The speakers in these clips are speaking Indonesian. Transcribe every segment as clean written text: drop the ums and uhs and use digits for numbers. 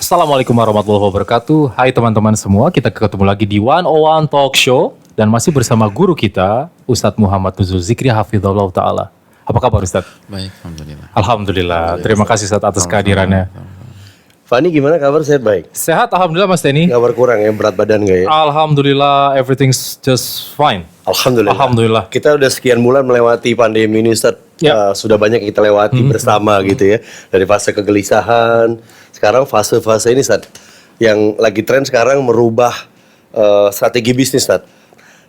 Assalamualaikum warahmatullahi wabarakatuh. Hai teman-teman semua, kita ketemu lagi di 101 Talk Show dan masih bersama guru kita Ustadz Muhammad Nuzul Zikri Hafizahullah Ta'ala. Apa kabar Ustadz? Baik, Alhamdulillah. Alhamdulillah. Terima kasih Ustadz atas kehadirannya. Fani gimana kabar? Sehat baik? Sehat Alhamdulillah Mas Teni. Gak berkurang ya berat badan gak ya? Alhamdulillah, everything's just fine. Alhamdulillah. Alhamdulillah. Kita udah sekian bulan melewati pandemi ini Ustaz. Ya. Sudah banyak kita lewati bersama gitu ya. Dari fase kegelisahan, sekarang fase-fase ini Ustaz. Yang lagi tren sekarang merubah strategi bisnis Ustaz.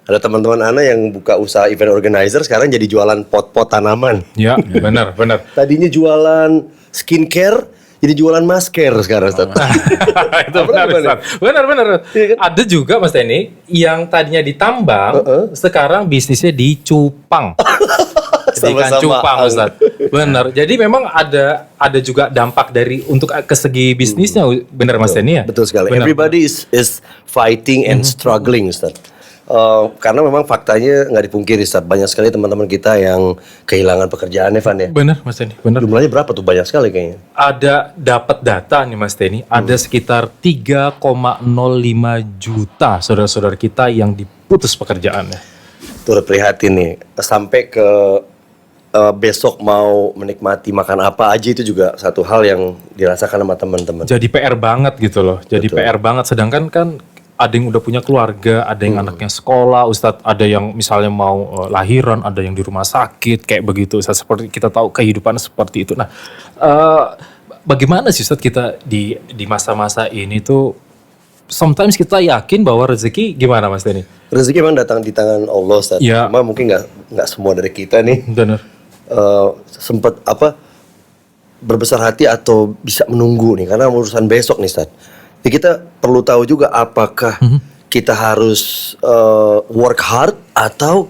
Ada teman-teman Ana yang buka usaha event organizer, sekarang jadi jualan pot-pot tanaman. Ya, benar. Tadinya jualan skincare, jadi jualan masker sekarang Ustaz. Itu benar Ustadz. Benar. Iya kan? Ada juga Mas Teni yang tadinya ditambang, sekarang bisnisnya dicupang. Di ikan Sama-sama. cupang Ustaz. Benar. Jadi memang ada juga dampak dari untuk ke segi bisnisnya, benar Mas Teni ya? Betul sekali. Benar. Everybody is fighting and struggling, Ustaz. Karena memang faktanya nggak dipungkiri, Ustaz. Banyak sekali teman-teman kita yang kehilangan pekerjaannya, Van ya. Benar Mas Teni, benar. Jumlahnya berapa tuh? Banyak sekali kayaknya. Ada dapat data nih Mas Teni, ada sekitar 3,05 juta saudara-saudara kita yang diputus pekerjaannya. Turut prihatin nih. Sampai ke besok mau menikmati makan apa aja itu juga satu hal yang dirasakan sama teman-teman. Jadi PR banget gitu loh. Jadi PR banget, sedangkan kan ada yang udah punya keluarga, ada yang anaknya sekolah, Ustadz, ada yang misalnya mau lahiran, ada yang di rumah sakit, kayak begitu Ustadz. Seperti kita tahu kehidupan seperti itu. Nah, bagaimana sih Ustadz kita di masa-masa ini tuh, sometimes kita yakin bahwa rezeki gimana Mas Teni? Rezeki memang datang di tangan Allah, Ustaz. Ya. Cuma mungkin nggak semua dari kita nih Benar. sempat berbesar hati atau bisa menunggu nih karena urusan besok nih Ustaz. Jadi kita perlu tahu juga apakah kita harus work hard atau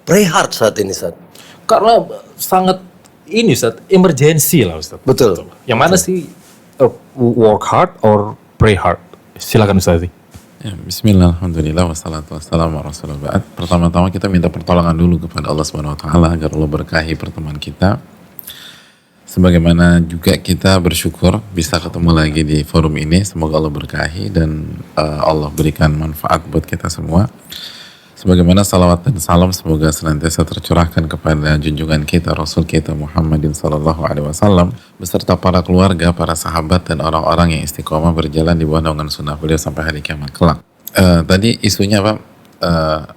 pray hard saat ini Ustaz. Karena sangat ini Ustadz, emergency lah Ustadz. Betul. Yang mana sih work hard or pray hard? Silakan Ustadz. Ya, bismillah, alhamdulillah, wassalatu wassalamu ala rasulillah. Pertama-tama kita minta pertolongan dulu kepada Allah Subhanahu wa taala agar Allah berkahi pertemuan kita. Sebagaimana juga kita bersyukur bisa ketemu lagi di forum ini. Semoga Allah berkahi dan Allah berikan manfaat buat kita semua. Sebagaimana salawat dan salam semoga senantiasa tercurahkan kepada junjungan kita Rasul kita Muhammadin sallallahu alaihi wasallam beserta para keluarga, para sahabat dan orang-orang yang istiqomah berjalan di bawah naungan sunnah beliau sampai hari kiamat kelak. Tadi isunya apa?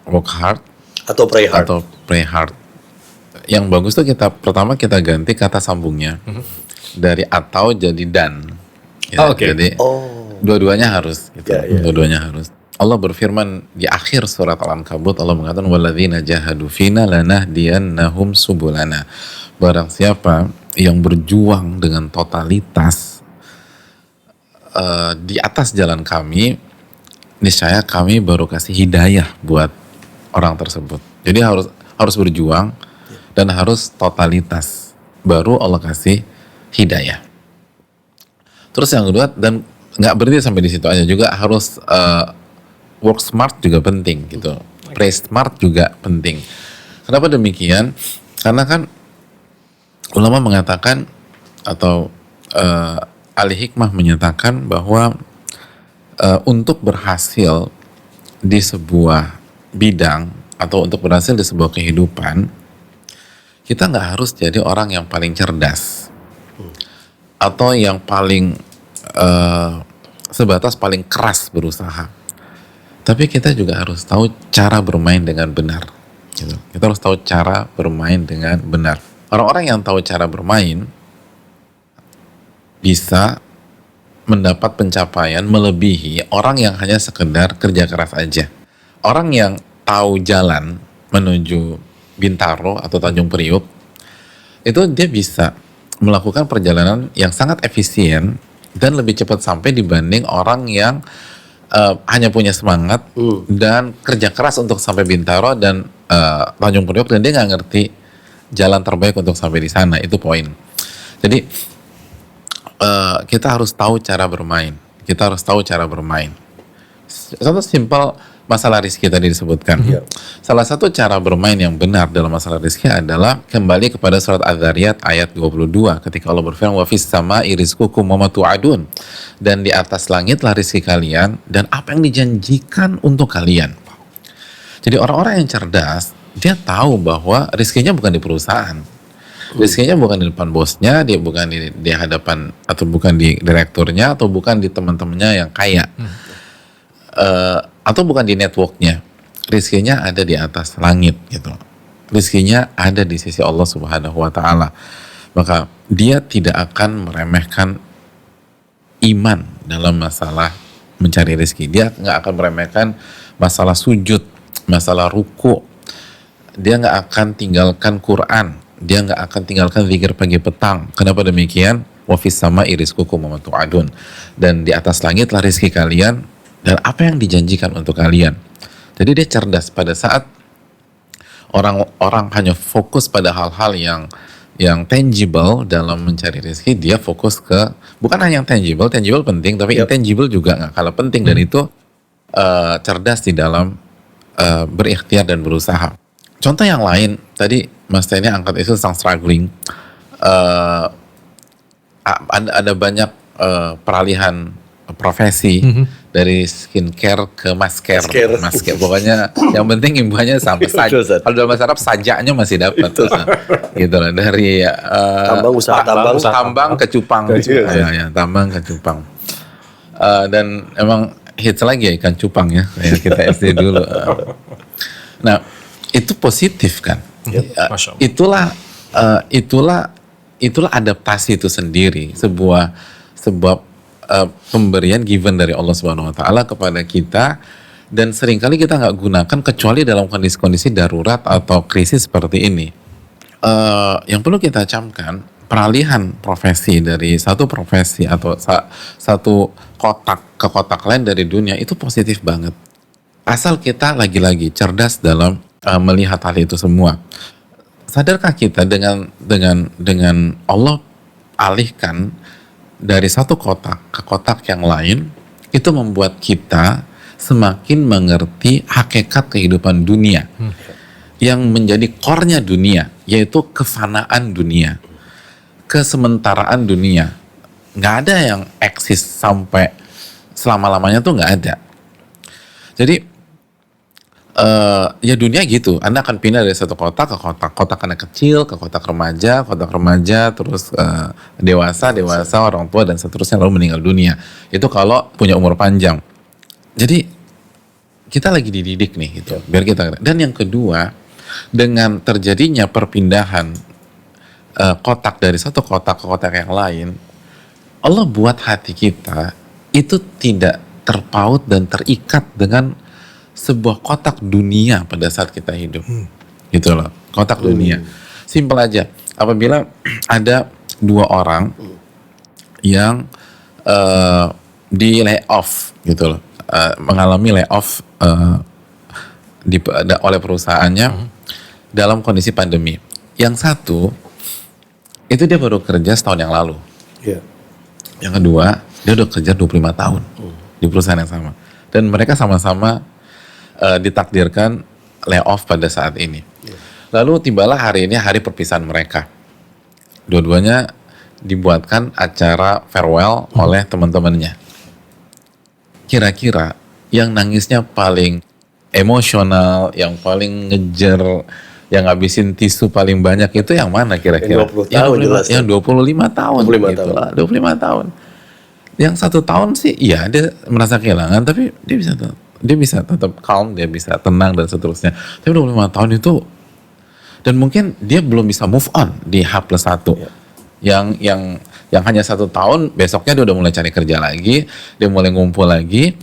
Work hard Atau pray hard. atau pray hard. Yang bagus tuh pertama kita ganti kata sambungnya dari atau jadi dan. Ya, Oke. Jadi dua-duanya harus gitu. Ya, ya. Dua-duanya harus. Allah berfirman di akhir surat Al-Ankabut, Allah mengatakan walladzina jahadu fina lanahdiyannahum subulana. Barang siapa yang berjuang dengan totalitas di atas jalan kami, niscaya kami baru kasih hidayah buat orang tersebut. Jadi harus berjuang dan harus totalitas, baru Allah kasih hidayah. Terus yang kedua, dan nggak berhenti sampai di situ aja, juga harus work smart juga penting gitu. Play smart juga penting. Kenapa demikian? Karena kan ulama mengatakan atau ahli hikmah menyatakan bahwa untuk berhasil di sebuah bidang atau untuk berhasil di sebuah kehidupan, kita nggak harus jadi orang yang paling cerdas atau yang paling sebatas paling keras berusaha. Tapi kita juga harus tahu cara bermain dengan benar. Gitu. Kita harus tahu cara bermain dengan benar. Orang-orang yang tahu cara bermain bisa mendapat pencapaian melebihi orang yang hanya sekedar kerja keras aja. Orang yang tahu jalan menuju Bintaro atau Tanjung Priuk, itu dia bisa melakukan perjalanan yang sangat efisien dan lebih cepat sampai dibanding orang yang hanya punya semangat dan kerja keras untuk sampai Bintaro dan Tanjung Priok dan dia nggak ngerti jalan terbaik untuk sampai di sana. Itu poin. Jadi kita harus tahu cara bermain. Kita harus tahu cara bermain. Contoh simpel, masalah rizki tadi disebutkan. Salah satu cara bermain yang benar dalam masalah rizki adalah kembali kepada surat Az-Zariyat ayat 22 ketika Allah berfirman wa fis sama'i rizqukum wa ma tu'adun, dan di atas langitlah rizki kalian dan apa yang dijanjikan untuk kalian. Jadi orang-orang yang cerdas dia tahu bahwa rizkinya bukan di perusahaan. Rizkinya bukan di depan bosnya, dia bukan di hadapan atau bukan di direkturnya atau bukan di teman-temannya yang kaya. Atau bukan di networknya. Rizkinya ada di atas langit gitu. Rizkinya ada di sisi Allah Subhanahu wa taala. Maka dia tidak akan meremehkan iman dalam masalah mencari rizki. Dia nggak akan meremehkan masalah sujud, masalah ruku. Dia nggak akan tinggalkan Quran. Dia nggak akan tinggalkan zikir pagi petang. Kenapa demikian? Wa fis sama'i rizqukum wa ma tu'adun. Dan di atas langitlah rizki kalian dan apa yang dijanjikan untuk kalian. Jadi dia cerdas pada saat orang-orang hanya fokus pada hal-hal yang tangible dalam mencari rezeki, dia fokus ke bukan hanya yang tangible penting, tapi intangible juga nggak kalah penting, dan itu cerdas di dalam berikhtiar dan berusaha. Contoh yang lain tadi Mas Teni angkat itu tentang struggling. Ada banyak peralihan profesi dari skincare ke masker. Pokoknya yang penting imbuhannya sama saja. Kalau dalam bahasa Arab sajaknya masih dapat, gitu lah. Dari tambang ke cupang, tambang ke cupang. Dan emang hits lagi ya ikan cupang ya, kayak kita SD dulu. Nah itu positif kan? Itulah adaptasi itu sendiri, sebuah pemberian given dari Allah Subhanahu wa taala kepada kita, dan seringkali kita nggak gunakan kecuali dalam kondisi-kondisi darurat atau krisis seperti ini. Yang perlu kita camkan, peralihan profesi dari satu profesi atau satu kotak ke kotak lain dari dunia itu positif banget. Asal kita lagi-lagi cerdas dalam melihat hal itu semua. Sadarkah kita dengan Allah alihkan dari satu kotak ke kotak yang lain, itu membuat kita semakin mengerti hakikat kehidupan dunia yang menjadi core-nya dunia, yaitu kefanaan dunia, kesementaraan dunia. Nggak ada yang eksis sampai selama-lamanya, tuh nggak ada. Jadi ya dunia gitu, Anda akan pindah dari satu kotak ke kotak anak kecil ke kotak remaja, terus dewasa, orang tua dan seterusnya, lalu meninggal dunia. Itu kalau punya umur panjang. Jadi kita lagi dididik nih gitu, biar kita. Dan yang kedua, dengan terjadinya perpindahan kotak dari satu kotak ke kotak yang lain, Allah buat hati kita itu tidak terpaut dan terikat dengan sebuah kotak dunia pada saat kita hidup, gitu loh, kotak dunia. Simpel aja, apabila ada dua orang yang di layoff, gitu loh, mengalami layoff oleh perusahaannya dalam kondisi pandemi. Yang satu itu dia baru kerja setahun yang lalu. Yang kedua dia udah kerja 25 tahun di perusahaan yang sama, dan mereka sama-sama ditakdirkan layoff pada saat ini. Lalu tibalah hari ini hari perpisahan mereka. Dua-duanya dibuatkan acara farewell oleh teman-temannya. Kira-kira yang nangisnya paling emosional, yang paling ngejar, yang ngabisin tisu paling banyak itu yang mana kira-kira? Yang 25 tahun. 25 tahun. Yang 1 tahun sih, iya dia merasa kehilangan, tapi dia bisa tetap calm, dia bisa tenang dan seterusnya. Tapi 25 tahun itu, dan mungkin dia belum bisa move on di H+1. Yang hanya 1 tahun, besoknya dia udah mulai cari kerja lagi, dia mulai ngumpul lagi.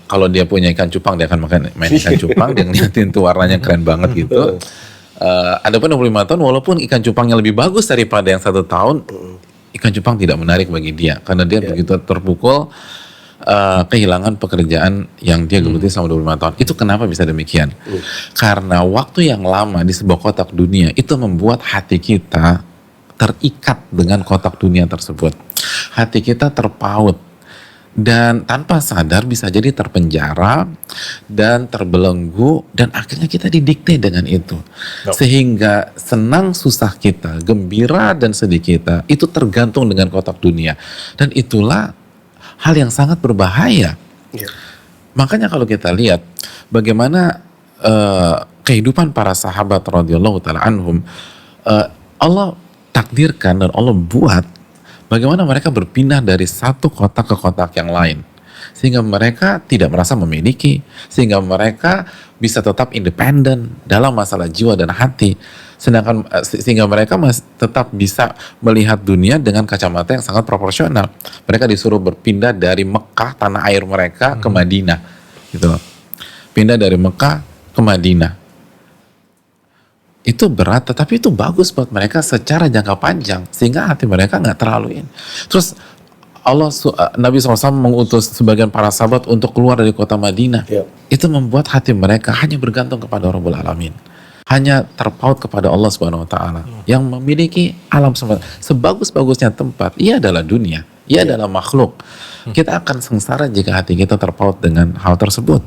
Kalau dia punya ikan cupang, dia akan main ikan cupang, dia ngeliatin tuh warnanya keren banget gitu. Adapun 25 tahun, walaupun ikan cupangnya lebih bagus daripada yang 1 tahun, ikan cupang tidak menarik bagi dia, karena dia begitu terpukul kehilangan pekerjaan yang dia geluti selama 25 tahun. Itu kenapa bisa demikian? Karena waktu yang lama di sebuah kotak dunia itu membuat hati kita terikat dengan kotak dunia tersebut. Hati kita terpaut dan tanpa sadar bisa jadi terpenjara dan terbelenggu, dan akhirnya kita didikte dengan itu. Sehingga senang susah kita, gembira dan sedih kita itu tergantung dengan kotak dunia, dan itulah hal yang sangat berbahaya. Makanya kalau kita lihat bagaimana kehidupan para sahabat radhiyallahu taala anhum, Allah takdirkan dan Allah buat bagaimana mereka berpindah dari satu kotak ke kotak yang lain, sehingga mereka tidak merasa memiliki, sehingga mereka bisa tetap independen dalam masalah jiwa dan hati, sedangkan sehingga mereka tetap bisa melihat dunia dengan kacamata yang sangat proporsional. Mereka disuruh berpindah dari Mekah, tanah air mereka, ke Madinah, gitu loh. Pindah dari Mekah ke Madinah. Itu berat, tetapi itu bagus buat mereka secara jangka panjang, sehingga hati mereka nggak terlalu ini. Terus Nabi SAW mengutus sebagian para sahabat untuk keluar dari kota Madinah. Itu membuat hati mereka hanya bergantung kepada Rabbul Alamin, hanya terpaut kepada Allah Subhanahu Wa Taala yang memiliki alam semesta. Sebagus-bagusnya tempat, ia adalah dunia, ia adalah makhluk. Kita akan sengsara jika hati kita terpaut dengan hal tersebut.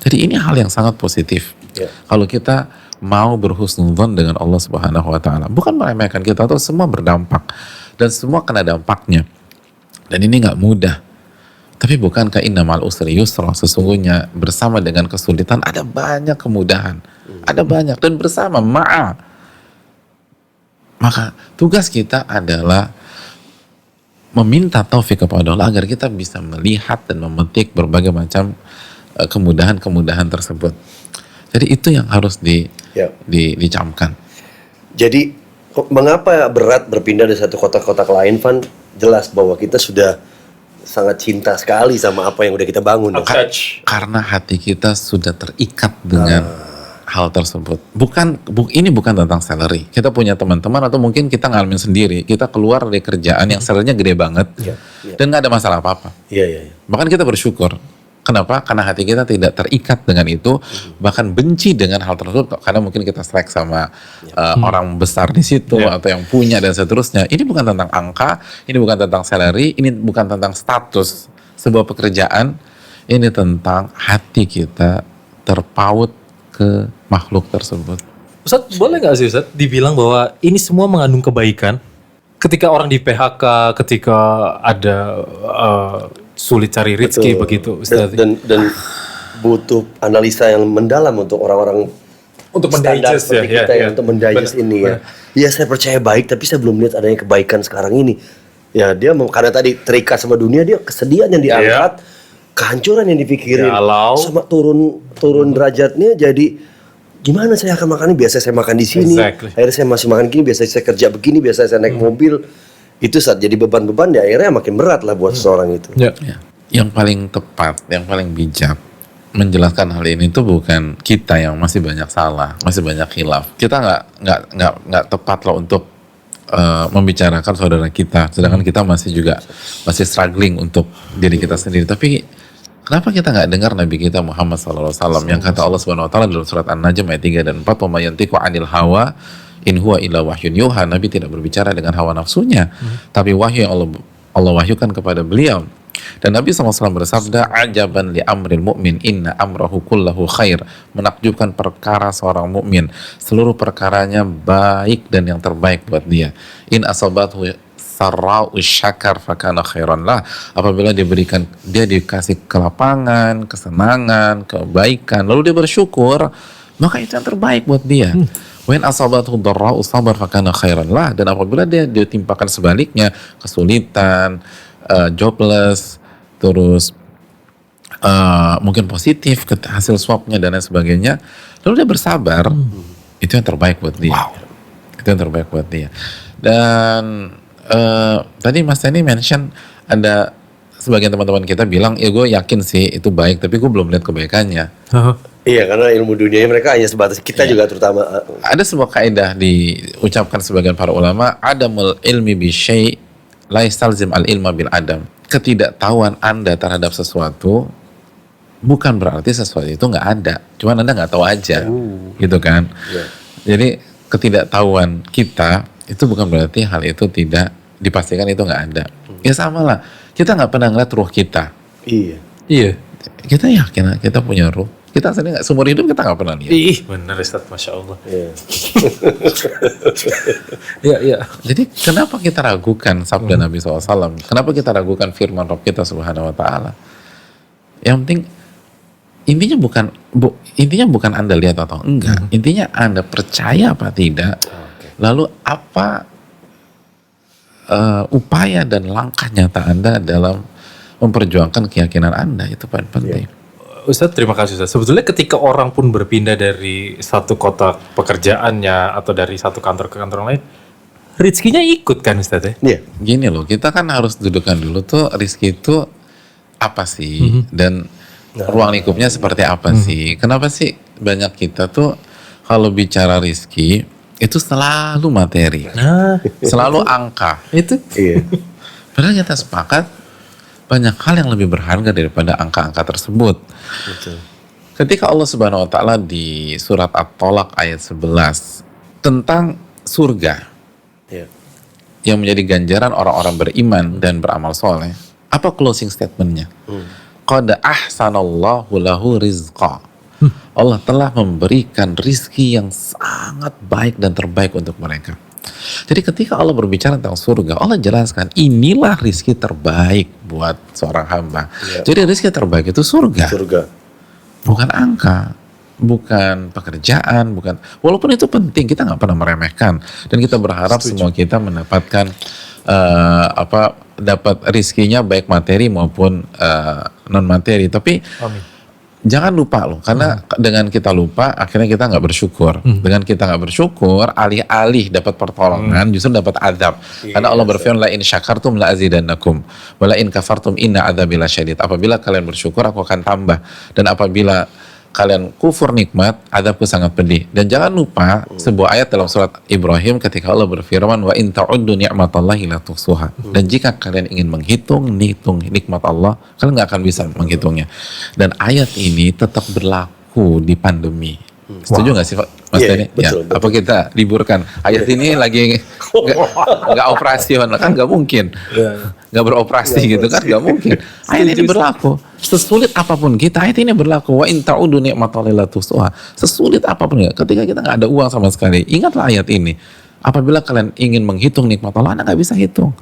Jadi ini hal yang sangat positif. Kalau kita mau berhusnudzon dengan Allah Subhanahu Wa Taala, bukan meremehkan, kita tahu semua berdampak dan semua kena dampaknya, dan ini nggak mudah. Tapi bukankah inna ma'al usri yusra, sesungguhnya bersama dengan kesulitan ada banyak kemudahan, ada banyak, dan bersama maka tugas kita adalah meminta taufik kepada Allah agar kita bisa melihat dan memetik berbagai macam kemudahan-kemudahan tersebut. Jadi itu yang harus dicamkan. Jadi mengapa berat berpindah dari satu kotak-kotak lain, Van? Jelas bahwa kita sudah sangat cinta sekali sama apa yang udah kita bangun. Karena hati kita sudah terikat dengan hal tersebut. Ini bukan tentang salary. Kita punya teman-teman atau mungkin kita ngalamin sendiri. Kita keluar dari kerjaan yang salary-nya gede banget dan nggak ada masalah apa-apa. Bahkan kita bersyukur. Kenapa? Karena hati kita tidak terikat dengan itu, bahkan benci dengan hal tersebut karena mungkin kita selek sama orang besar di situ atau yang punya dan seterusnya. Ini bukan tentang angka, ini bukan tentang salary, ini bukan tentang status sebuah pekerjaan. Ini tentang hati kita terpaut ke makhluk tersebut. Ustadz, boleh nggak sih Ustadz dibilang bahwa ini semua mengandung kebaikan? Ketika orang di PHK, ketika ada sulit cari rezeki begitu, Ustaz. Dan butuh analisa yang mendalam untuk orang-orang untuk standar mendigest seperti kita untuk mendigest ini ya. Iya, saya percaya baik, tapi saya belum lihat adanya kebaikan sekarang ini. Ya dia karena tadi terikat sama dunia, dia kesedihan yang diangkat, kehancuran yang dipikirin, sama turun derajatnya jadi gimana saya akan makan ini? Biasa saya makan di sini, akhirnya saya masih makan gini, biasa saya kerja begini, biasa saya naik mobil. Itu saat jadi beban-beban ya akhirnya makin berat lah buat seseorang itu. Yang paling tepat, yang paling bijak menjelaskan hal ini itu bukan kita yang masih banyak salah, masih banyak khilaf. Kita nggak tepat loh untuk membicarakan saudara kita, sedangkan kita masih struggling untuk diri kita sendiri. Tapi kenapa kita nggak dengar Nabi kita Muhammad SAW yang kata Allah Subhanahu Wa Taala dalam surat An-Najm ayat 3 dan 4, "Wa may yantiqu 'anil hawa in huwa illa wahyun yuha." Nabi tidak berbicara dengan hawa nafsunya, tapi wahyu yang Allah wahyukan kepada beliau. Dan Nabi SAW bersabda, "Ajaban li amril mu'min, inna amrahu kullahu khair." Menakjubkan perkara seorang mukmin, seluruh perkaranya baik dan yang terbaik buat dia. In asabathu sarra'u syakar fakana khairan lah. Apabila dia dikasih kelapangan, kesenangan, kebaikan, lalu dia bersyukur, maka itu yang terbaik buat dia. When asabathu dharra'u sabar fakana khairan lah. Dan apabila dia ditimpakan sebaliknya, kesulitan, jobless, terus mungkin positif hasil swabnya dan lain sebagainya, lalu dia bersabar, itu yang terbaik buat dia. Itu yang terbaik buat dia. Dan tadi Mas Teni mention ada sebagian teman-teman kita bilang, ya gue yakin sih itu baik, tapi gue belum lihat kebaikannya. Iya, karena ilmu dunianya mereka hanya sebatas kita juga terutama. Ada sebuah kaidah diucapkan sebagian para ulama, adamul ilmi bi syai' la yastalzim al ilma bil adam. Ketidaktahuan Anda terhadap sesuatu bukan berarti sesuatu itu nggak ada, cuman Anda nggak tahu aja, gitu kan? Jadi ketidaktahuan kita itu bukan berarti hal itu tidak dipastikan itu nggak ada. Ya sama lah, Kita nggak pernah ngeliat ruh kita. Iya. Iya. Kita yakin kita punya ruh. Kita aslinya nggak, seumur hidup kita nggak pernah lihat. Ih, benar Ustaz, Masya Allah. Iya. Iya, iya. Jadi kenapa kita ragukan sabda Nabi SAW? Kenapa kita ragukan firman Rabb kita Subhanahu Wa Taala? Yang penting intinya bukan Anda lihat atau enggak. Intinya Anda percaya apa tidak. Lalu apa upaya dan langkah nyata Anda dalam memperjuangkan keyakinan Anda, itu paling penting. Ustadz, terima kasih Ustadz. Sebetulnya ketika orang pun berpindah dari satu kota pekerjaannya atau dari satu kantor ke kantor lain, rezekinya ikut kan Ustadz ya? Iya. Gini loh, kita kan harus dudukan dulu tuh rizki itu apa sih, dan ruang lingkupnya seperti apa sih. Kenapa sih banyak kita tuh kalau bicara rizki itu selalu materi, selalu angka. Itu Iya. Padahal kita sepakat banyak hal yang lebih berharga daripada angka-angka tersebut. Betul. Ketika Allah Subhanahu Wa Taala di surat At-Tolak ayat 11 tentang surga Iya. yang menjadi ganjaran orang-orang beriman dan beramal soleh, apa closing statementnya? Qad ahsanallahu lahu rizqa. Allah telah memberikan rizki yang sangat baik dan terbaik untuk mereka. Jadi ketika Allah berbicara tentang surga, Allah jelaskan inilah rizki terbaik buat seorang hamba. Jadi rizki terbaik itu surga. Surga. Bukan angka, bukan pekerjaan, bukan. Walaupun itu penting, kita nggak pernah meremehkan, dan kita berharap semua kita mendapatkan dapat rizkinya baik materi maupun non materi. Tapi jangan lupa loh, karena dengan kita lupa akhirnya kita nggak bersyukur. Dengan kita nggak bersyukur, alih-alih dapat pertolongan justru dapat azab. Karena Allah berfirman, la in syakartum la azidannakum wa la in kafartum inna adzabi lasyadid. Apabila kalian bersyukur aku akan tambah, dan apabila kalian kufur nikmat, azabku sangat pedih. Dan jangan lupa sebuah ayat dalam surat Ibrahim ketika Allah berfirman, wa in ta'uddu ni'matallahi la tuhsuha. Dan jika kalian ingin menghitung nikmat Allah, kalian nggak akan bisa menghitungnya. Dan ayat ini tetap berlaku di pandemi. Setuju nggak sih Pak Mas Iya, Denny? betul, Ya, apa kita liburkan? Ayat ini lagi nggak operasional kan, nggak mungkin. Nggak beroperasi gitu kan, nggak mungkin. Ayat ini berlaku. Sesulit apapun kita, ayat ini berlaku. Wa in ta'udu ni'matallahi la tuhsuha. Sesulit apapun ya, ketika kita nggak ada uang sama sekali, ingatlah ayat ini. Apabila kalian ingin menghitung nikmat Allah, Anda nggak bisa hitung.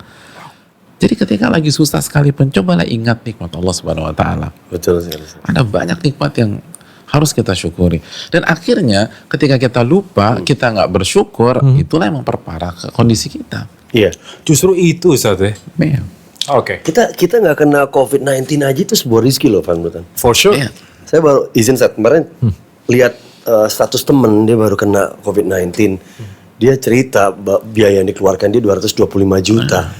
Jadi ketika lagi susah sekalipun, cobalah ingat nikmat Allah Subhanahu Wa Taala. Betul sekali. Ada banyak nikmat yang harus kita syukuri. Dan akhirnya ketika kita lupa, kita nggak bersyukur, itulah yang memperparah kondisi kita. Iya. justru itu Ustadz ya? Iya. Oke. Kita nggak kena COVID-19 aja itu sebuah rizki loh, Van Butan. For sure. Iya. Saya baru izin saat kemarin lihat status temen dia baru kena COVID-19. Dia cerita biaya yang dikeluarkan dia 225 juta.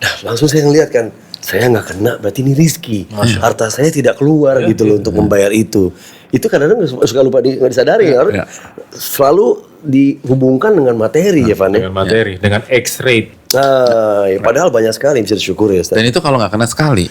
Nah, langsung saya ngeliat kan, saya nggak kena, berarti ini rizki. Harta saya tidak keluar gitu loh untuk membayar itu. Itu kadang-kadang suka lupa nggak disadari ya. Selalu dihubungkan dengan materi ya, Van. Dengan materi, dengan X-rate. Nah, ya, padahal banyak sekali yang bisa disyukuri ya, Ustaz. Dan itu kalau nggak kena sekali,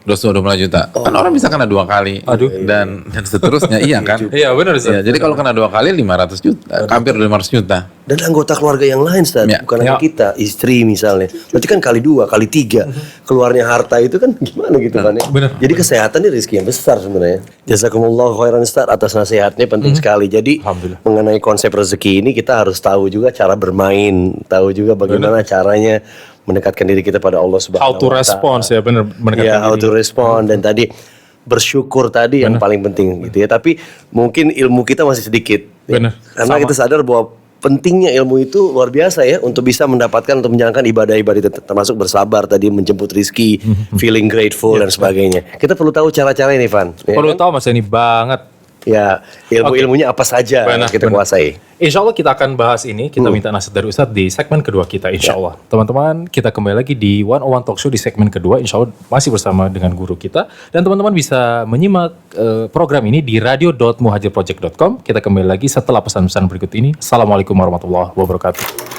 225 juta. Kan orang bisa kena 2 kali. Dan seterusnya, iya kan? Iya benar Ustadz. Iya, jadi kalau kena 2 kali 500 juta, hampir 500 juta. Dan anggota keluarga yang lain, Ustaz, Ya. bukan hanya kita, istri misalnya. Berarti kan kali 2, kali 3 keluarnya harta itu kan gimana gitu kan ya. Benar. Jadi kesehatan ini rezeki yang besar sebenarnya. Jazakumullah khairan Ustaz atas nasihatnya, penting sekali. Jadi Alhamdulillah. mengenai konsep rezeki ini kita harus tahu juga cara bermain, tahu juga bagaimana caranya mendekatkan diri kita pada Allah Subhanahu How to wa Ta'ala. response ya benar mendekatkan Ya, how diri. to respond, dan tadi bersyukur tadi yang paling penting gitu ya. Tapi mungkin ilmu kita masih sedikit. ya. Benar. Karena Sama. kita sadar bahwa pentingnya ilmu itu luar biasa ya untuk bisa mendapatkan, untuk menjalankan ibadah-ibadah termasuk bersabar tadi, menjemput rizki, feeling grateful dan sebagainya. Kita perlu tahu cara-cara ini, Van. Ya, Perlu tahu Mas ini banget. ya ilmu-ilmunya apa saja yang kita kuasai. Insya Allah kita akan bahas ini. Kita minta nasihat dari Ustadz di segmen kedua kita. Insya Allah. Teman-teman, kita kembali lagi di 101 Talk Show di segmen kedua. Insya Allah masih bersama dengan guru kita. Dan teman-teman bisa menyimak program ini di radio.muhajirproject.com. Kita kembali lagi setelah pesan-pesan berikut ini. Assalamualaikum warahmatullahi wabarakatuh.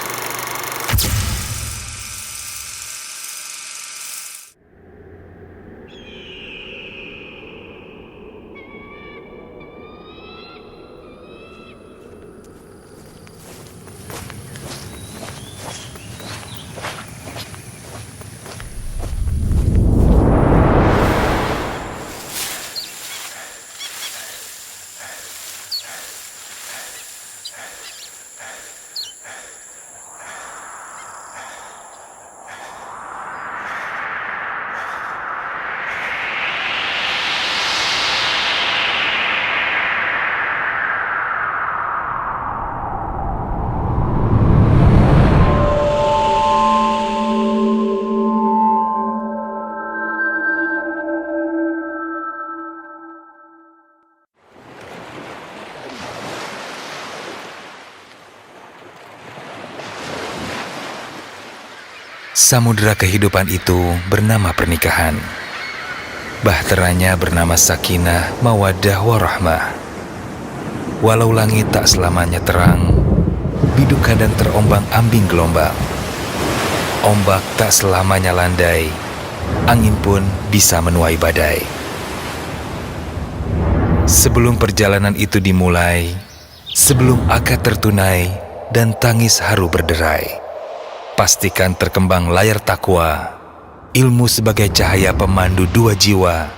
Samudera kehidupan itu bernama pernikahan. Bahteranya bernama sakinah, mawaddah, warahmah. Walau langit tak selamanya terang, biduk kadang terombang-ambing gelombang. Ombak tak selamanya landai, angin pun bisa menuai badai. Sebelum perjalanan itu dimulai, sebelum akad tertunai dan tangis haru berderai, pastikan terkembang layar takwa, ilmu sebagai cahaya pemandu dua jiwa,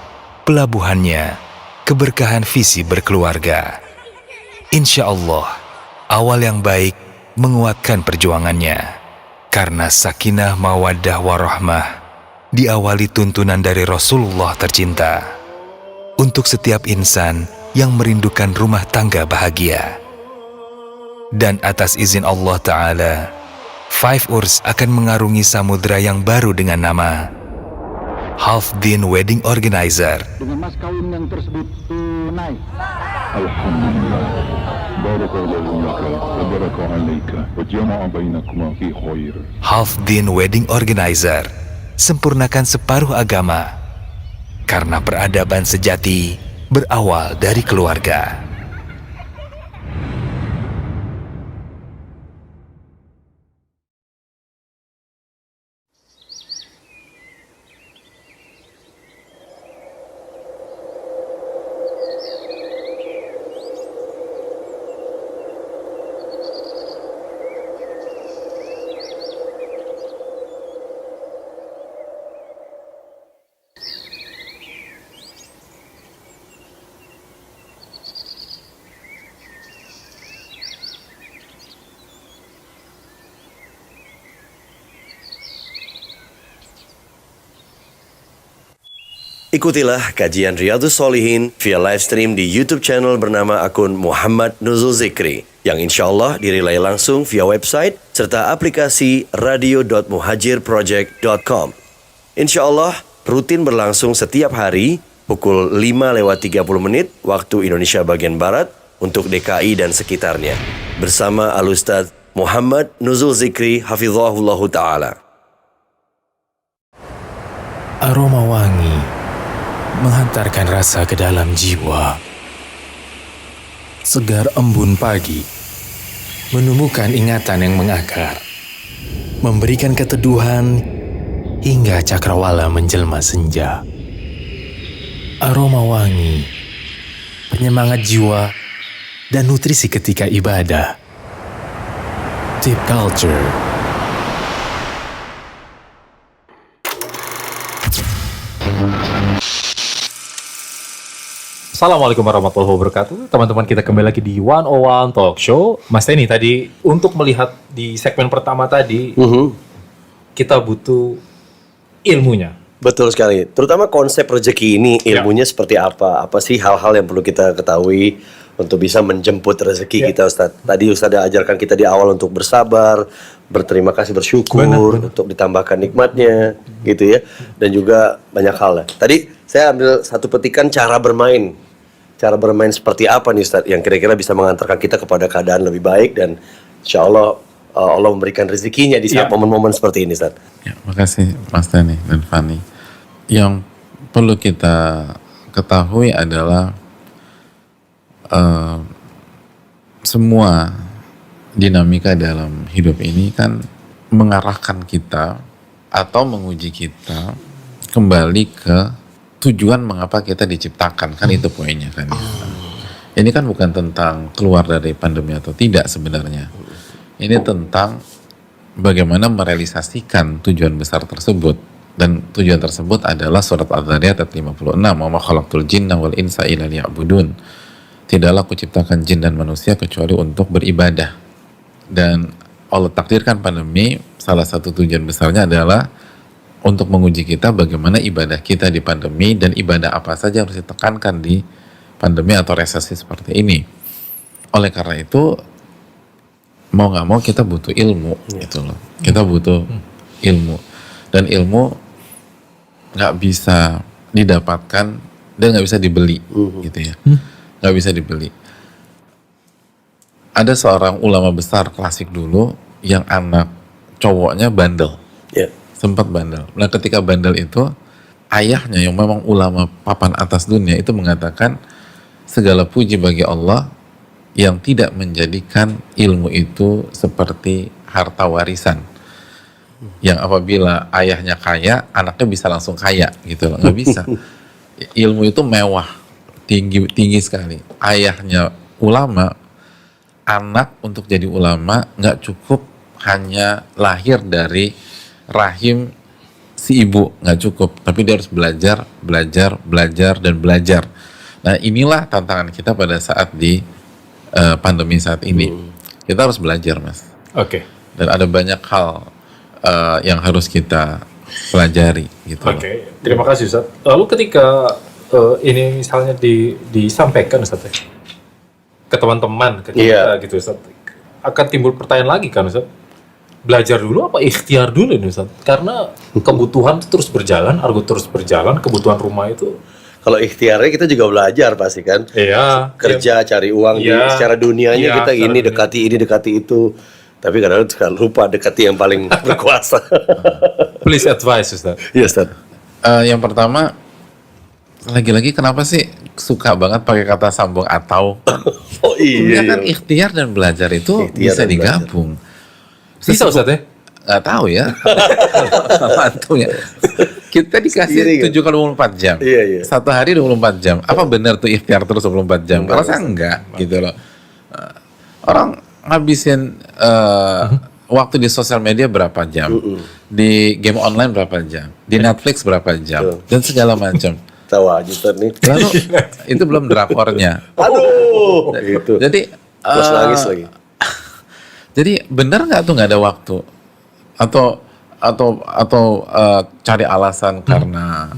pelabuhannya, keberkahan visi berkeluarga. Insya Allah, awal yang baik menguatkan perjuangannya. Karena sakinah mawaddah warahmah diawali tuntunan dari Rasulullah tercinta untuk setiap insan yang merindukan rumah tangga bahagia. Dan atas izin Allah Ta'ala, Five Urs akan mengarungi samudera yang baru dengan nama Halfdin Wedding Organizer. Dengan mas kawin yang tersebut tunai. Alhamdulillah. Barakallahu laka wa baraka alaika wa jama'a bainakuma fi khair. Halfdin Wedding Organizer, sempurnakan separuh agama. Karena peradaban sejati berawal dari keluarga. Ikutilah kajian Riyadhus Shalihin via live stream di YouTube channel bernama akun Muhammad Nuzul Zikri yang insya Allah direlay langsung via website serta aplikasi radio.muhajirproject.com. Insya Allah rutin berlangsung setiap hari pukul 5:30 waktu Indonesia bagian Barat untuk DKI dan sekitarnya bersama Al-Ustadz Muhammad Nuzul Zikri hafizahullahu ta'ala. Aroma wangi menghantarkan rasa ke dalam jiwa. Segar embun pagi menumbuhkan ingatan yang mengakar, memberikan keteduhan hingga cakrawala menjelma senja. Aroma wangi, penyemangat jiwa dan nutrisi ketika ibadah. Tip Culture. Assalamualaikum warahmatullahi wabarakatuh. Teman-teman, kita kembali lagi di 101 Talk Show. Mas Teni, tadi untuk melihat di segmen pertama tadi, kita butuh ilmunya. Betul sekali. Terutama konsep rezeki ini, ilmunya seperti apa? Apa sih hal-hal yang perlu kita ketahui untuk bisa menjemput rezeki kita, Ustadz? Tadi Ustadz ajarkan kita di awal untuk bersabar, berterima kasih, bersyukur, untuk ditambahkan nikmatnya, gitu ya. Dan juga banyak hal. Tadi saya ambil satu petikan cara bermain. Cara bermain seperti apa nih Ustadz yang kira-kira bisa mengantarkan kita kepada keadaan lebih baik dan insya Allah Allah memberikan rezekinya di saat momen-momen seperti ini Ustadz. Ya, makasih Mas Teni dan Fani. Yang perlu kita ketahui adalah semua dinamika dalam hidup ini kan mengarahkan kita atau menguji kita kembali ke tujuan mengapa kita diciptakan, kan itu poinnya kan ya. Ini kan bukan tentang keluar dari pandemi atau tidak sebenarnya. Ini tentang bagaimana merealisasikan tujuan besar tersebut. Dan tujuan tersebut adalah surat Al-Dhariyat ayat 56, "Wa ma khalaqtul jinna wal insa illa liya'budun." Tidaklah kuciptakan jin dan manusia kecuali untuk beribadah. Dan Allah takdirkan pandemi, salah satu tujuan besarnya adalah untuk menguji kita bagaimana ibadah kita di pandemi dan ibadah apa saja harus ditekankan di pandemi atau resesi seperti ini. Oleh karena itu, mau nggak mau kita butuh ilmu, gitu loh. Kita butuh ilmu, dan ilmu nggak bisa didapatkan dan nggak bisa dibeli, gitu ya. Nggak bisa dibeli. Ada seorang ulama besar klasik dulu yang anak cowoknya bandel. sempat bandel. Nah ketika bandel itu ayahnya yang memang ulama papan atas dunia itu mengatakan segala puji bagi Allah yang tidak menjadikan ilmu itu seperti harta warisan yang apabila ayahnya kaya anaknya bisa langsung kaya gitu loh, nggak bisa. Ilmu itu mewah, tinggi sekali. Ayahnya ulama, anak untuk jadi ulama nggak cukup hanya lahir dari rahim si ibu, nggak cukup, tapi dia harus belajar dan belajar. Nah inilah tantangan kita pada saat di pandemi saat ini. Kita harus belajar, Mas. Oke. Dan ada banyak hal yang harus kita pelajari gitu. Oke, terima kasih Ustaz. Lalu ketika ini misalnya disampaikan Ustaz ya, ke teman-teman, ke kita gitu Ustaz, akan timbul pertanyaan lagi kan Ustaz, belajar dulu apa ikhtiar dulu nih Ustaz? Karena kebutuhan itu terus berjalan, argo terus berjalan, kebutuhan rumah itu. Kalau ikhtiarnya kita juga belajar pasti kan. Iya. Kerja, cari uang secara dunianya kita ini dekati itu. Tapi kadang-kadang suka lupa dekati yang paling berkuasa. Please advise Ustaz. Iya Ustaz. Yang pertama, lagi-lagi kenapa sih suka banget pakai kata sambung atau? Oh iya. Kan ikhtiar dan belajar itu Ikhtiar bisa dan digabung. Bisa Ustaz ya? Nggak tahu ya. Mantu ya. Kita dikasih Sendiri, 7x24 jam. Iya. Satu hari 24 jam. Apa benar tuh ikhtiar terus 24 jam? Kalau saya enggak gitu loh. Orang ngabisin waktu di sosial media berapa jam, di game online berapa jam, di Netflix berapa jam, dan segala macam. Tahu aja Ustaz nih. Lalu itu belum drakornya. Aduh. Gitu. Jadi Terus nangis lagi. jadi benar nggak tuh nggak ada waktu atau cari alasan karena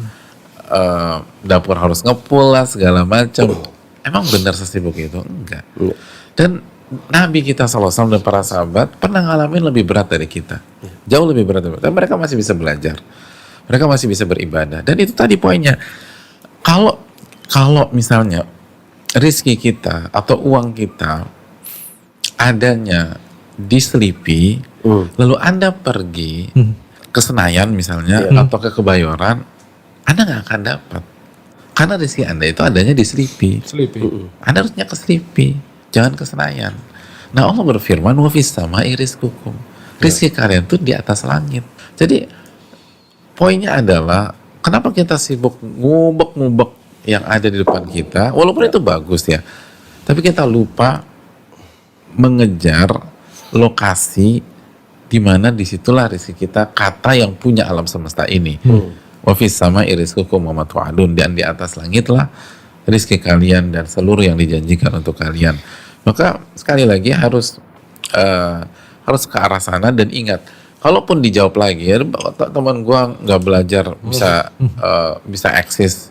dapur harus ngepul lah segala macam. Emang benar sesibuk itu? Enggak. Dan Nabi kita SAW dan para sahabat pernah ngalamin lebih berat dari kita. Jauh lebih berat dari kita. Dan mereka masih bisa belajar. Mereka masih bisa beribadah. Dan itu tadi poinnya. Kalau misalnya rezeki kita atau uang kita adanya di Selipi, lalu Anda pergi ke Senayan misalnya atau ke Kebayoran, Anda nggak akan dapat. Karena rezeki Anda itu adanya di Selipi. Anda harusnya ke Selipi. Jangan ke Senayan. Nah Allah berfirman, wa fis sama'i rizqukum. Rezeki kalian tuh di atas langit. Jadi poinnya adalah kenapa kita sibuk ngubek-ngubek yang ada di depan kita, walaupun itu bagus ya, tapi kita lupa mengejar lokasi di mana disitulah rezeki kita, kata yang punya alam semesta ini. Wa fis sama'i rizqukum wa ma tu'adun. Dan di atas langit lah rezeki kalian dan seluruh yang dijanjikan untuk kalian. Maka sekali lagi harus ke arah sana. Dan ingat, kalaupun dijawab lagi, teman gua nggak belajar bisa eksis,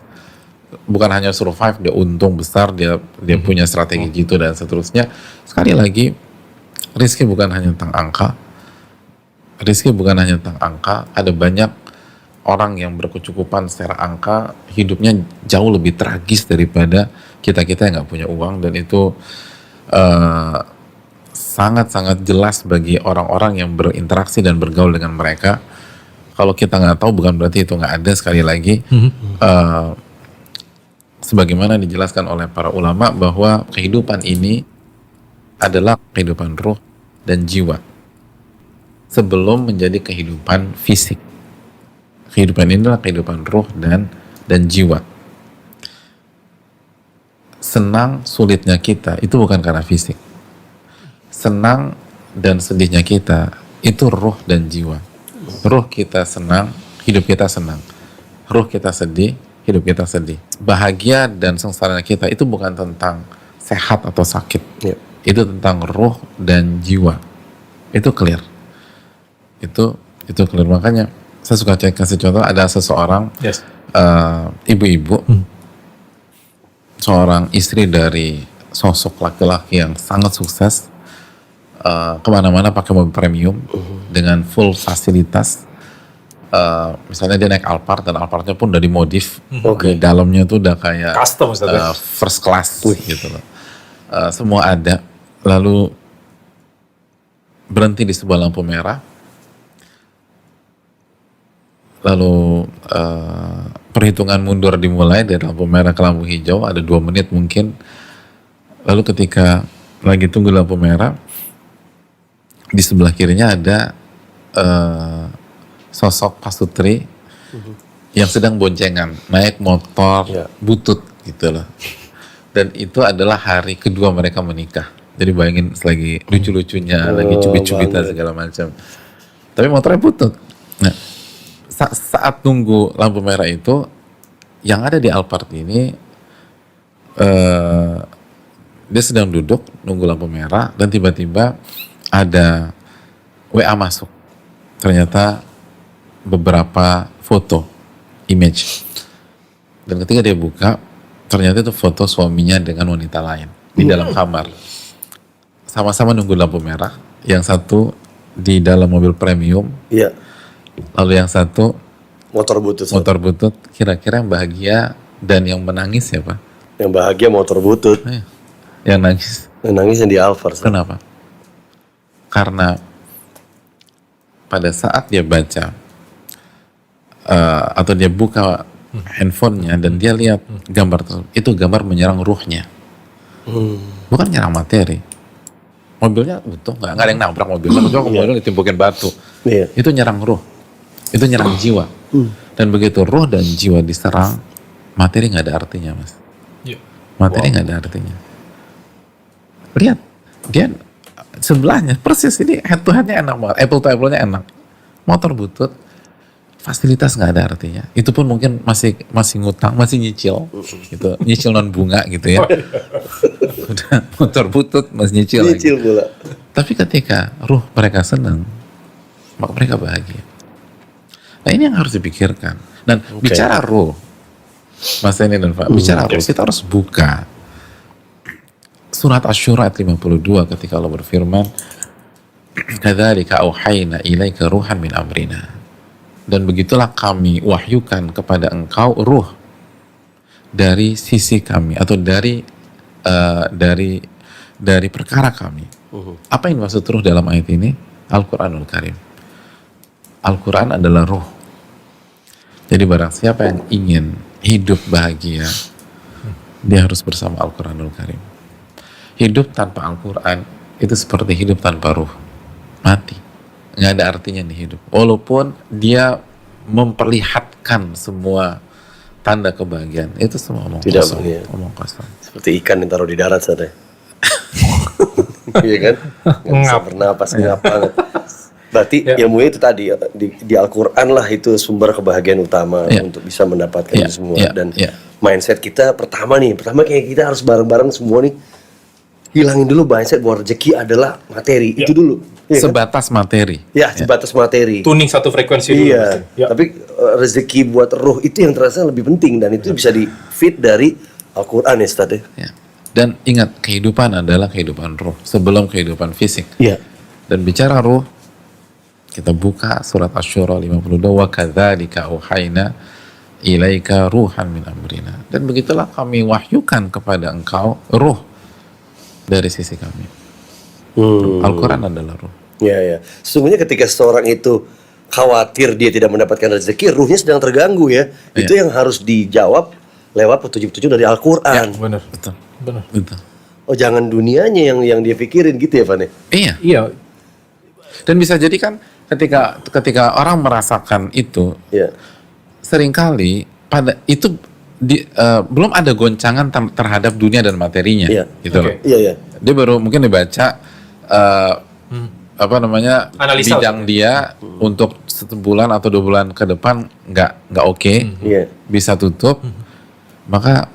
bukan hanya survive, dia untung besar, dia punya strategi gitu dan seterusnya. Sekali lagi, rezeki bukan hanya tentang angka. Rezeki bukan hanya tentang angka. Ada banyak orang yang berkecukupan secara angka, hidupnya jauh lebih tragis daripada kita-kita yang nggak punya uang. Dan itu sangat-sangat jelas bagi orang-orang yang berinteraksi dan bergaul dengan mereka. Kalau kita nggak tahu, bukan berarti itu nggak ada. Sekali lagi, sebagaimana dijelaskan oleh para ulama bahwa kehidupan ini adalah kehidupan ruh dan jiwa sebelum menjadi kehidupan fisik. Kehidupan ini adalah kehidupan ruh dan jiwa. Senang sulitnya kita itu bukan karena fisik. Senang dan sedihnya kita itu ruh dan jiwa. Ruh kita senang, hidup kita senang. Ruh kita sedih, hidup kita sedih. Bahagia dan sengsara kita itu bukan tentang sehat atau sakit. Itu tentang ruh dan jiwa. Itu clear. Itu clear. Makanya saya suka kasih contoh, ada seseorang ibu-ibu, seorang istri dari sosok laki-laki yang sangat sukses, kemana-mana pakai mobil premium dengan full fasilitas. Misalnya dia naik Alphard dan Alphardnya pun udah dimodif, di dalamnya tuh udah kayak Custom, first class gitu loh. Semua ada. Lalu berhenti di sebuah lampu merah, lalu perhitungan mundur dimulai dari lampu merah ke lampu hijau, ada 2 menit mungkin. Lalu ketika lagi tunggu lampu merah, di sebelah kirinya ada sosok pasutri yang sedang boncengan naik motor butut gitu loh. Dan itu adalah hari kedua mereka menikah. Jadi bayangin lagi lucu-lucunya, lagi cubit-cubitan segala macam. Tapi motornya butut. Nah, saat tunggu lampu merah itu, yang ada di Alphard ini dia sedang duduk nunggu lampu merah dan tiba-tiba ada WA masuk. Ternyata beberapa foto, image. Dan ketika dia buka, ternyata itu foto suaminya dengan wanita lain di dalam kamar. Sama-sama nunggu lampu merah. Yang satu di dalam mobil premium. Iya. Lalu yang satu Motor butut. motor butut. Kira-kira yang bahagia dan yang menangis siapa? Yang bahagia motor butut. Yang nangis. Yang nangis yang di Alphard. Kenapa? Karena pada saat dia baca atau dia buka handphonenya dan dia lihat gambar tersebut, itu gambar menyerang ruhnya, bukan menyerang materi. Mobilnya utuh, nggak ada yang nabrak mobilnya, kecuali mobilnya ditimpukin batu. Iya. Itu nyerang ruh, itu nyerang jiwa. Dan begitu ruh dan jiwa diserang, materi nggak ada artinya, mas. Materi nggak ada artinya. Lihat, dia sebelahnya persis ini head to headnya enak banget, apple to apple-nya enak. Motor butut, fasilitas nggak ada artinya. Itu pun mungkin masih ngutang, masih nyicil, gitu, nyicil non bunga gitu ya. Udah motor butut masih nyicil lagi. Nyicil pula. Tapi ketika ruh mereka senang, maka mereka bahagia. Nah ini yang harus dipikirkan. Dan bicara ruh, Mas Eni dan Pak, bicara ruh, kita harus buka surat Asy-Syura ayat 52 ketika Allah berfirman, "Kadzalika auhayna ilaika ruhan min amrina." Dan begitulah kami wahyukan kepada engkau ruh dari sisi kami atau dari perkara kami. Apa yang dimaksud ruh dalam ayat ini? Al-Quranul Karim. Al-Quran adalah ruh. Jadi barang siapa yang ingin hidup bahagia, dia harus bersama Al-Quranul Karim. Hidup tanpa Al-Quran itu seperti hidup tanpa ruh. Mati. Nggak ada artinya nih hidup. Walaupun dia memperlihatkan semua tanda kebahagiaan, itu semua omong Tidak kosong. bahagia. Omong kosong. Seperti ikan yang taruh di darat sana. Iya kan? Nggak bisa bernapas, ngap banget. Berarti ilmu itu tadi di Al-Quran lah itu sumber kebahagiaan utama untuk bisa mendapatkan itu semua. Dan mindset kita pertama kayak kita harus bareng-bareng semua nih hilangin dulu mindset bahwa rezeki adalah materi itu dulu. Iya kan? Sebatas materi. Ya, sebatas materi. Tuning satu frekuensi dulu. Iya. Tapi rezeki buat ruh itu yang terasa lebih penting dan itu bisa di fit dari Al-Quran ya Ustaz ya. Ya. Dan ingat, kehidupan adalah kehidupan ruh sebelum kehidupan fisik. Iya. Dan bicara ruh, kita buka surat Asy-Syura 52, wa kadzalika auhayna ilaika ruhan min amrina. Dan begitulah kami wahyukan kepada engkau ruh dari sisi kami. Al-Quran adalah ruh. Ya. Sesungguhnya ketika seseorang itu khawatir dia tidak mendapatkan rezeki, ruhnya sedang terganggu ya. Itu yang harus dijawab lewat petunjuk-petunjuk dari Al-Quran. Benar. Betul. Benar. Betul. Oh jangan dunianya yang dia pikirin gitu ya Van ya? Iya. Dan bisa jadi kan ketika orang merasakan itu, seringkali pada itu belum ada goncangan terhadap dunia dan materinya, gitu loh. Iya. Dia baru mungkin dibaca Analisa. bidang dia untuk 1 bulan atau 2 bulan ke depan nggak oke, bisa tutup, maka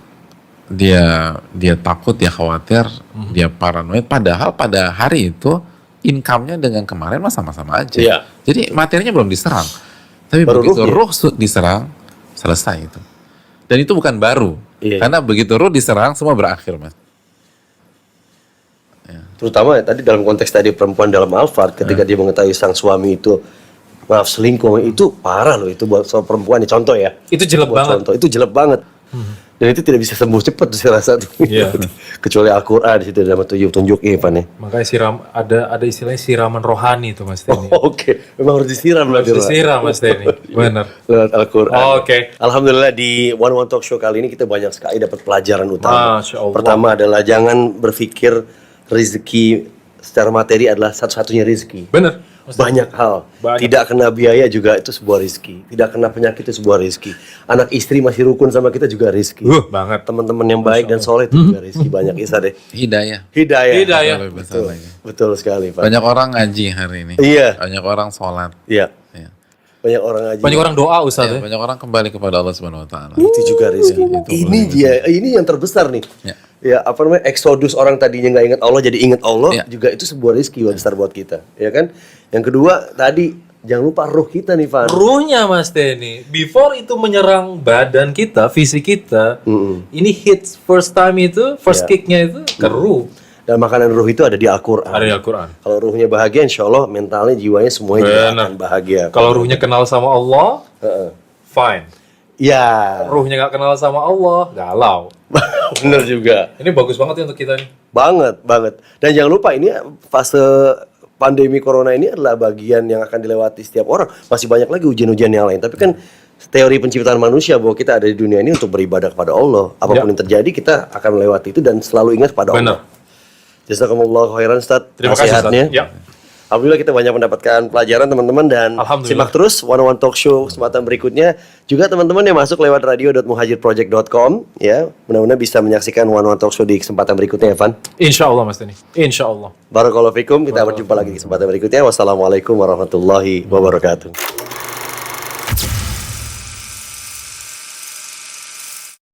dia takut, dia khawatir, dia paranoid. Padahal pada hari itu income-nya dengan kemarin mah sama-sama aja. Iya. Jadi materinya belum diserang, tapi Baru begitu ruhnya. ruh diserang, selesai itu. Dan itu bukan baru, karena begitu ruh diserang semua berakhir, mas. Terutama tadi dalam konteks tadi perempuan dalam Alphard ketika dia mengetahui sang suami itu selingkuh, itu parah loh itu buat seorang perempuan nih, contoh ya. Itu jelek Buat banget. Contoh itu jelek banget. Dan itu tidak bisa sembuh cepat saya rasa tuh. Iya. Kecuali Al-Qur'an di situ ada tunjuk Ivan ya. Makanya ada istilahnya siraman rohani itu Mas Denny. Oke, memang harus disiram Harus berarti, Pak. disiram Mas Denny. Benar. Lewat Al-Quran. Oh, oke. Alhamdulillah di One One Talk Show kali ini kita banyak sekali dapat pelajaran utama. Masya Allah. Pertama adalah jangan berpikir rezeki secara materi adalah satu-satunya rezeki. Benar. Banyak hal. Banyak. Tidak kena biaya juga itu sebuah rezeki. Tidak kena penyakit itu sebuah rezeki. Anak istri masih rukun sama kita juga rezeki. Banget. Teman-teman yang baik dan soleh itu juga rezeki banyak. Isa deh. Hidayah. Hidayah. Hidayah. Lebih besar lagi. Betul sekali, Pak. Banyak orang ngaji hari ini. Iya. Banyak orang sholat. Iya. Ya. Banyak orang aja. Banyak orang doa Ustaz ya. Banyak orang kembali kepada Allah Subhanahu Wa Taala. Itu juga rezeki. Ini yang terbesar nih. Ya. Ya apa namanya eksodus orang tadinya nggak ingat Allah jadi ingat Allah Ya. juga itu sebuah rezeki besar buat kita, ya kan? Yang kedua tadi jangan lupa ruh kita nih, Van. Ruhnya Mas Denny, before itu menyerang badan kita, fisik kita, ini hits first time itu, first Ya. kicknya itu ke ruh. Dan makanan ruh itu ada di Al-Quran. Ada di Al-Quran. Kalau ruhnya bahagia, insya Allah mentalnya, jiwanya semuanya juga Benar. akan bahagia. Kalau ruhnya kenal sama Allah, Heeh. fine. Ya, Ruhnya nggak kenal sama Allah, galau. bener juga. Ini bagus banget ya untuk kita nih. Banget. Dan jangan lupa ini fase pandemi corona ini adalah bagian yang akan dilewati setiap orang. Masih banyak lagi ujian-ujian yang lain. Tapi kan teori penciptaan manusia bahwa kita ada di dunia ini untuk beribadah kepada Allah. Apapun yang terjadi kita akan melewati itu dan selalu ingat pada Allah. Benar. Jazakumullah khairan Ustaz. Terima kasih Ustaz. nasihatnya. Ya. Alhamdulillah kita banyak mendapatkan pelajaran teman-teman dan Alhamdulillah. simak terus One One Talk Show kesempatan berikutnya. Juga teman-teman yang masuk lewat radio.muhajirproject.com ya, mudah-mudahan bisa menyaksikan One One Talk Show di kesempatan berikutnya, Evan. Insya Allah Mas Denny. Insya Allah. Barakallahu fikum. Kita berjumpa lagi di kesempatan berikutnya. Wassalamualaikum warahmatullahi wabarakatuh.